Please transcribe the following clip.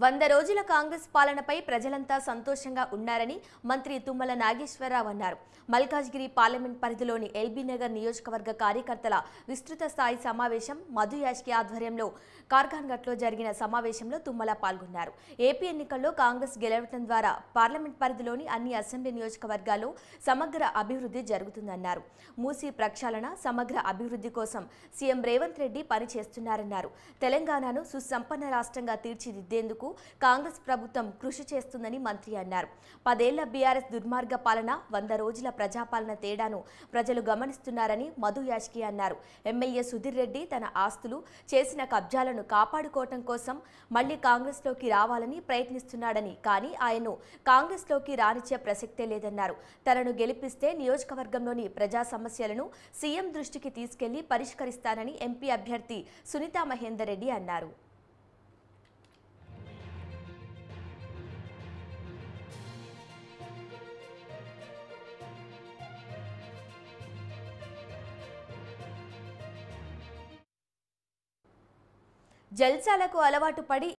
100 రోజుల కాంగ్రెస్ పాలనపై ప్రజలంతా సంతోషంగా ఉన్నారని మంత్రి తుమ్మల నాగేశ్వరరావు అన్నారు. మల్కాజ్గిరి పార్లమెంట్ పరిధిలోని ఎల్బీ నగర్ నియోజకవర్గ కార్యకర్తల విస్తృత స్థాయి సమావేశం మధు యాష్కి ఆధ్వర్యంలో కార్ఖాన్ఘట్లో జరిగిన సమావేశంలో తుమ్మల పాల్గొన్నారు. ఏపీ ఎన్నికల్లో కాంగ్రెస్ గెలవడం ద్వారా పార్లమెంట్ పరిధిలోని అన్ని అసెంబ్లీ నియోజకవర్గాల్లో సమగ్ర అభివృద్ధి జరుగుతుందన్నారు. మూసీ ప్రక్షాళన సమగ్ర అభివృద్ధి కోసం సీఎం రేవంత్ రెడ్డి పనిచేస్తున్నారన్నారు. తెలంగాణను సుసంపన్న రాష్ట్రంగా తీర్చిదిద్దేందుకు కాంగ్రెస్ ప్రభుత్వం కృషి చేస్తుందని మంత్రి అన్నారు. 10 ఏళ్ల బీఆర్ఎస్ దుర్మార్గ పాలన 100 రోజుల ప్రజాపాలన తేడాను ప్రజలు గమనిస్తున్నారని మధు యాష్కి అన్నారు. ఎమ్మెల్యే సుధీర్ రెడ్డి తన ఆస్తులు చేసిన కబ్జాలను కాపాడుకోవటం కోసం మళ్లీ కాంగ్రెస్లోకి రావాలని ప్రయత్నిస్తున్నాడని, కానీ ఆయన్ను కాంగ్రెస్లోకి రానిచ్చే ప్రసక్తే లేదన్నారు. తనను గెలిపిస్తే నియోజకవర్గంలోని ప్రజా సమస్యలను సీఎం దృష్టికి తీసుకెళ్లి పరిష్కరిస్తానని ఎంపీ అభ్యర్థి సునీతా మహేందర్ రెడ్డి అన్నారు. జల్సాలకు అలవాటు పడి